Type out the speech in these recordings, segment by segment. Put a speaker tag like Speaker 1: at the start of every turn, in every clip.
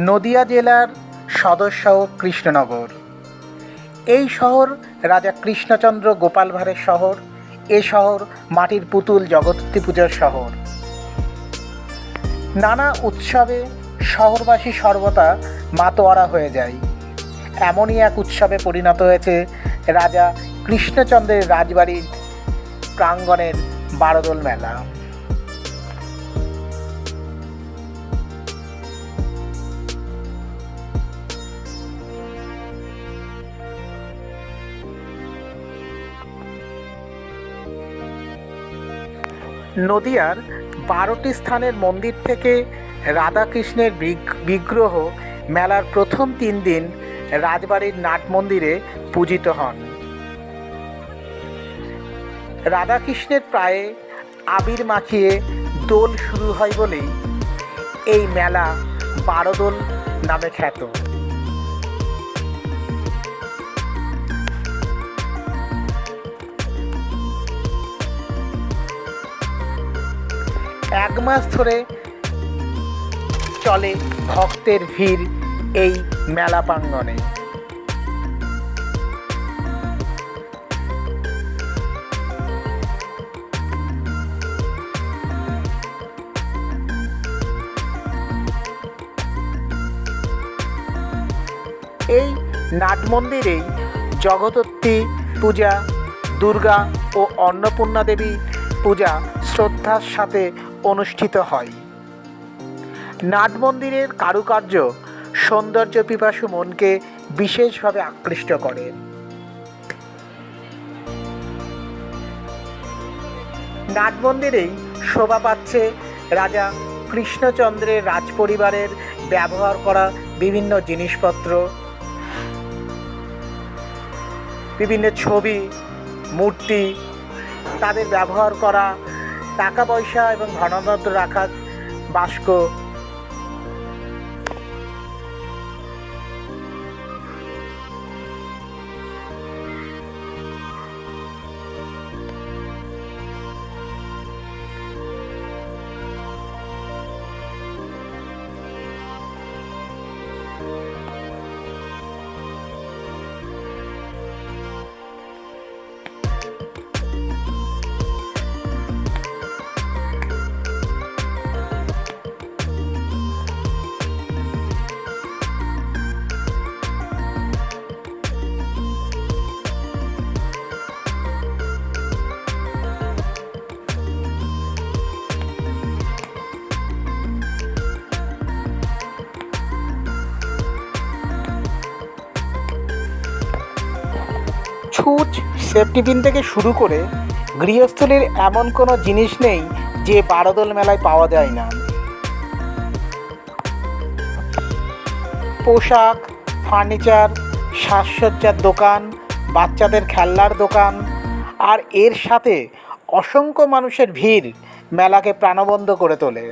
Speaker 1: নদিয়া জেলার সদর শহর কৃষ্ণনগর। এই শহর রাজা কৃষ্ণচন্দ্র গোপাল ভাঁড়ের শহর। এ শহর মাটির পুতুল জগদ্ধাত্রী পূজার শহর। নানা উৎসবে শহরবাসী সর্বদা মাতোয়ারা হয়ে যায়। এমনই এক উৎসবে পরিণত হয়েছে রাজা কৃষ্ণচন্দ্রের রাজবাড়ির প্রাঙ্গণের বারোদোল মেলা। নদিয়ার 12টি স্থানের মন্দির থেকে রাধাকৃষ্ণের বিগ্রহ মেলার প্রথম 3 দিন রাজবাড়ির নাট মন্দিরে পূজিত হন। রাধাকৃষ্ণের পায়ে আবির মাখিয়ে দোল শুরু হয় বলেই এই মেলা বারোদোল নামে খ্যাত। এক মাস ধরে চলে ভক্তের ভিড় এই মেলা প্রাঙ্গণে। এই নাট মন্দিরেই জগদ্ধাত্রী পূজা, দুর্গা ও অন্নপূর্ণা দেবী পূজা শ্রদ্ধার সাথে অনুষ্ঠিত হয়। নাট মন্দিরের কারুকার্য সৌন্দর্য পিপাসু মনকে বিশেষভাবে আকৃষ্ট করে। নাট মন্দিরেই শোভা পাচ্ছে রাজা কৃষ্ণচন্দ্রের রাজপরিবারের ব্যবহার করা বিভিন্ন জিনিসপত্র, বিভিন্ন ছবি, মূর্তি, তাদের ব্যবহার করা টাকা পয়সা এবং ধনরত্ন রাখার বাস্ক। ছুঁচ, সেফটি পিন থেকে শুরু করে গৃহস্থলীর এমন কোনো জিনিস নেই যে বারোদোল মেলায় পাওয়া যায় না। পোশাক, ফার্নিচার, সাজসজ্জার দোকান, বাচ্চাদের খেলনার দোকান, আর এর সাথে অসংখ্য মানুষের ভিড় মেলাকে প্রাণবন্ত করে তোলে।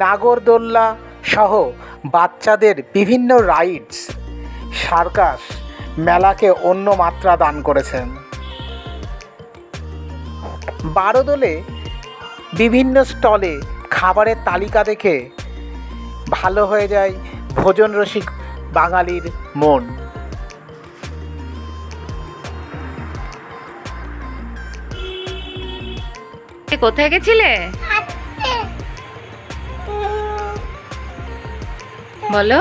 Speaker 1: নাগরদোল্লা সহ বাচ্চাদের বিভিন্ন রাইডস, সার্কাস মেলাকে অন্য মাত্রা দান করেছেন। বারোদোলে বিভিন্ন স্টলে খাবারের তালিকা দেখে ভালো হয়ে যায় ভোজন রসিক বাঙালির মন।
Speaker 2: কোথায় গেছিলে বলো?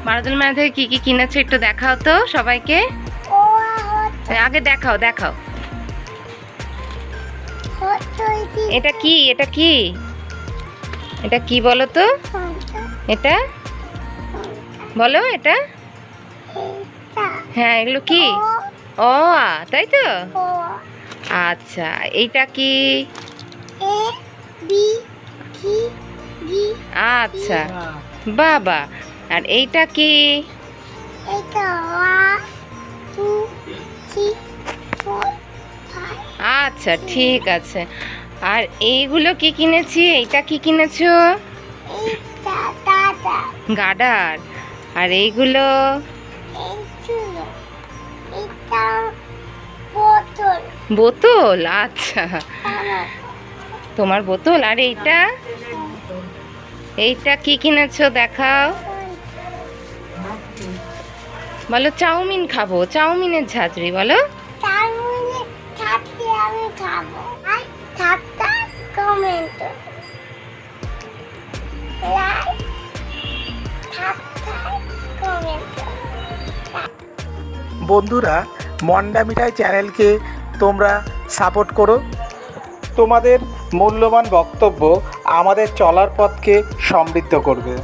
Speaker 2: বারোদোল মেলা থেকে কি কি কিনেছো একটু দেখাও তো সবাইকে। আগে দেখাও। এটা কি এটা কি এটা কি বলো তো? এটা বলো এটা। হ্যাঁ, এগুলো কি? ও তাই তো। আচ্ছা, এইটা কি? আচ্ছা বাবা। আর এইটা কি? আচ্ছা ঠিক আছে। আর এইগুলো কি কিনেছি? এইটা কি কিনেছো? গার্ডার। আর এইগুলো? বোতল। আচ্ছা, তোমার বোতল। আর এইটা? এইটা কি কিনেছো দেখাও। বলো চাউমিন খাবো, চাউমিনের ঝাঁঝরি বলো।
Speaker 1: বন্ধুরা, মন্ডা মিঠাই চ্যানেলকে তোমরা সাপোর্ট করো। তোমাদের মূল্যবান বক্তব্য আমাদের চলার পথকে সমৃদ্ধ করবে।